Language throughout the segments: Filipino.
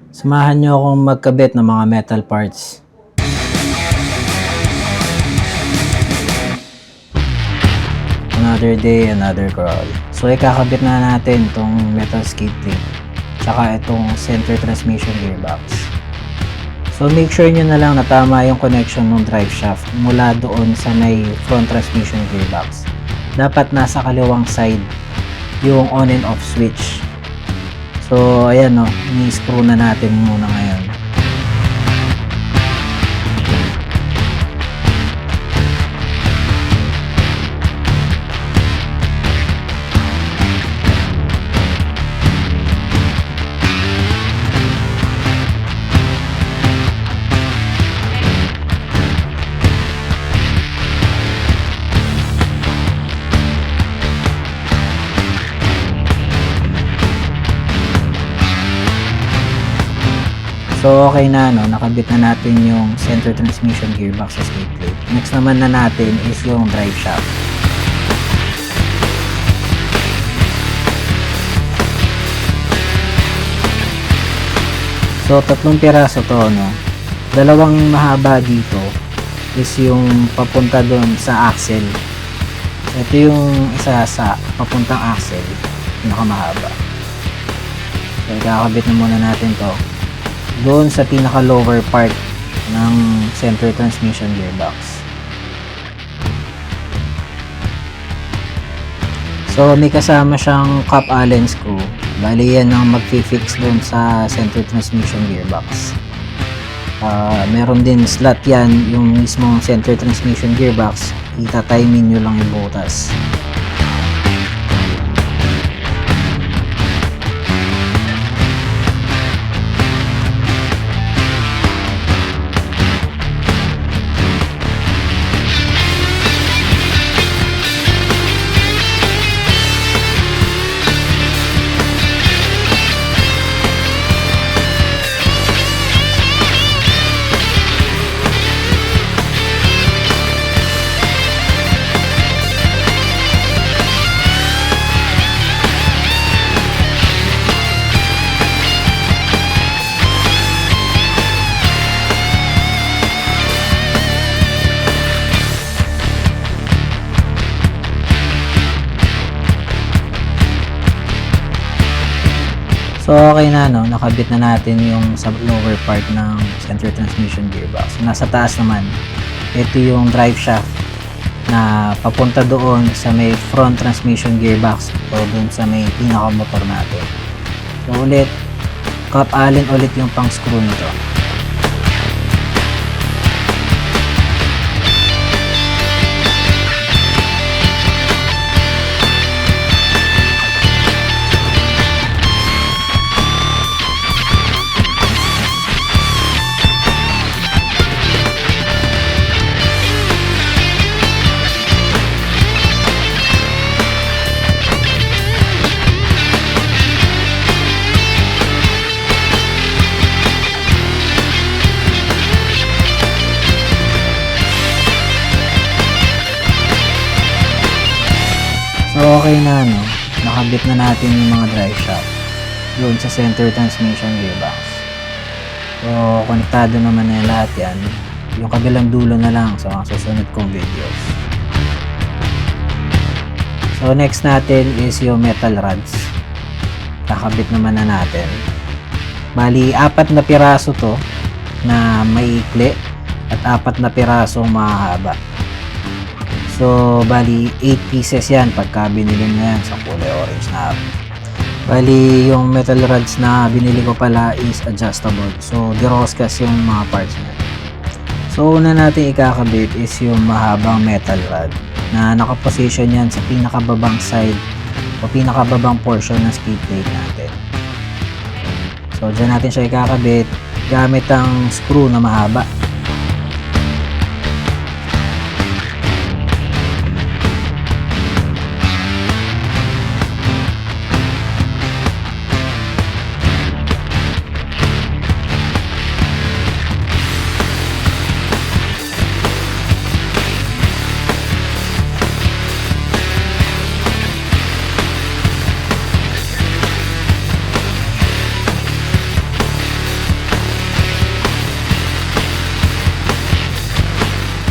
Samahan niyo akong magkabit ng mga metal parts. Another day, another crawl. So ikakabit na natin itong metal skid plate tsaka itong center transmission gearbox. So make sure nyo na lang na tama yung connection ng drive shaft mula doon sa may front transmission gearbox. Dapat nasa kaliwang side yung on and off switch. So ayan o, ni-screw na natin muna ngayon. So okay na, no? Nakabit na natin yung center transmission gearbox sa skid plate. Next naman na natin is yung drive shaft. So tatlong piraso to, no? Dalawang mahaba dito is yung papunta doon sa axle. Ito yung isa sa papuntang axle, pinakamahaba. So ikakabit na muna natin to doon sa pinaka lower part ng center transmission gearbox. So may kasama siyang cap allen screw. Bali yan ang mag-fix doon sa center transmission gearbox. Meron din slot yan, yung mismong center transmission gearbox. Itatimin nyo lang yung butas. So okay na, no? Nakabit na natin yung sa lower part ng center transmission gearbox. Nasa taas naman, ito yung drive shaft na papunta doon sa may front transmission gearbox o doon sa may pinaka motor natin. So ulit, cap allen ulit yung pang screw nito. So okay na, no? Nakabit na natin yung mga drive shaft doon sa center transmission gearbox. So konektado naman na lahat yan. Yung kabilang dulo na lang sa mga susunod kong videos. So next natin is yung metal rods. Kakabit naman na natin. Bali, 4 na piraso to na maikli at 4 na piraso mahaba. So, bali 8 pieces yan pagka binili mo yan sa kulay orange na. Bali, yung metal rods na binili ko pala is adjustable. So, diroskas yung mga parts niya. So, una natin ikakabit is yung mahabang metal rod na nakaposition yan sa pinakababang side o pinakababang portion ng skid plate natin. So, dyan natin siya ikakabit gamit ang screw na mahaba.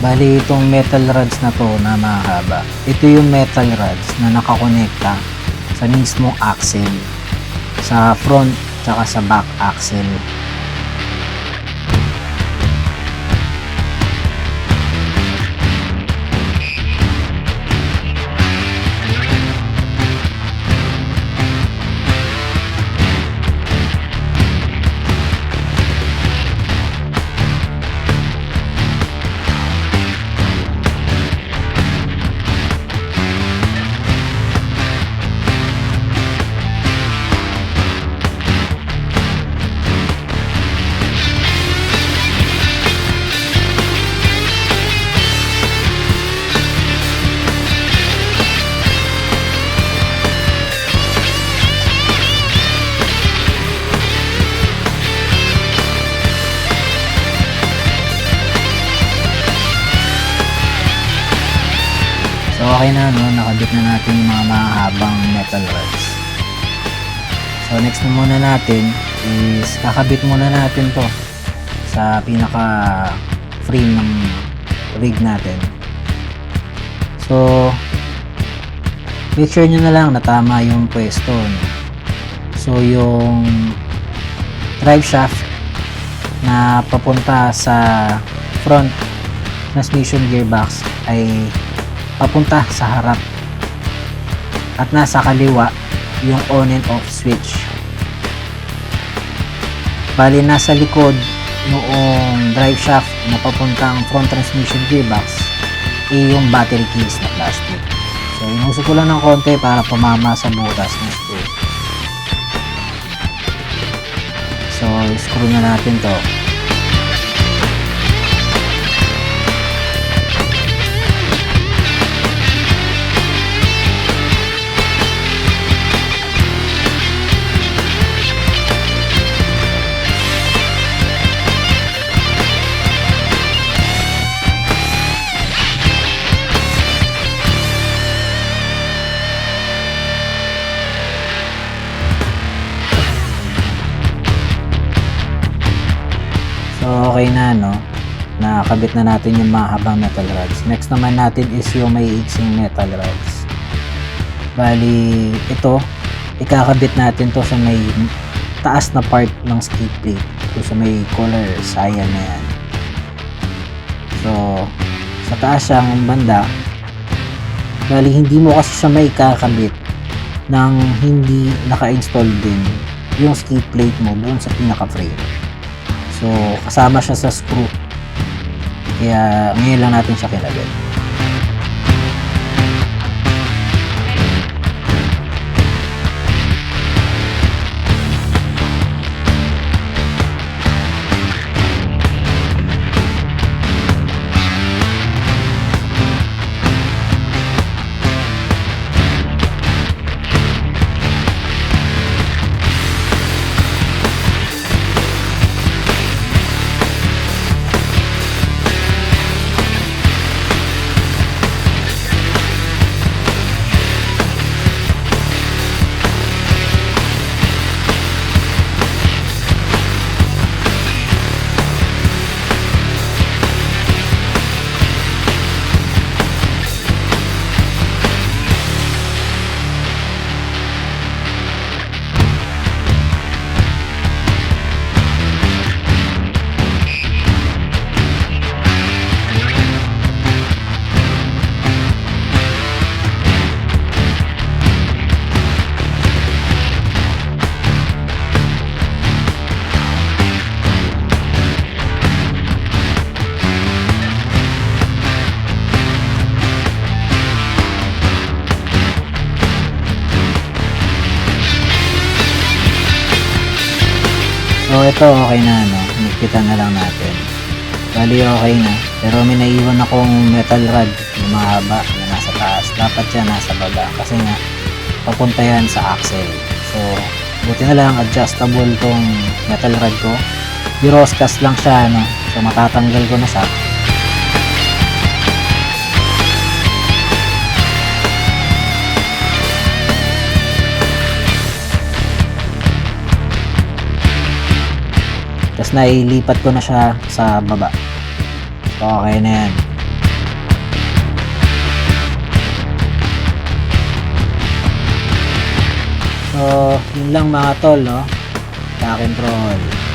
Bali, itong metal rods na to na mahaba, ito yung metal rods na nakakonekta sa mismong axle, sa front tsaka sa back axle. So okay na, no? Nakabit na natin yung mga mahabang metal rods. So next na muna natin is kakabit muna natin to sa pinaka frame ng rig natin. So make sure nyo na lang na tama yung pwesto, no? So yung drive shaft na papunta sa front transmission gearbox ay papunta sa harap at nasa kaliwa yung on and off switch. Bali nasa likod noong drive shaft na papuntang front transmission gearbox yung battery keys na plastic. So inusok ko lang ng konti para pumama sa butas ng screw. So screw na natin to. So okay na, no? Nakakabit na natin yung mahabang metal rods. Next naman natin is yung may iksing metal rods. Bali ito, ikakabit natin to sa may taas na part ng skid plate, to sa may color cyan na yan. So sa taas siyang banda, bali hindi mo kasi siya may kakabit nang hindi naka-install din yung skid plate mo doon sa pinaka frame. So kasama siya sa screw, kaya ngayon lang natin siya kinabit. So ito okay na, no? Nakita na lang natin. Bali okay na. Pero may naiwan akong metal rod na mahaba na nasa taas. Dapat yan nasa baba kasi nga papunta yan sa axle. So buti na lang adjustable tong metal rod ko. Biroscas lang siya, no? So matatanggal ko na siya. Tapos nailipat ko na siya sa baba. So okay na yan. So, yun lang mga tol, no? Sa akin, troll.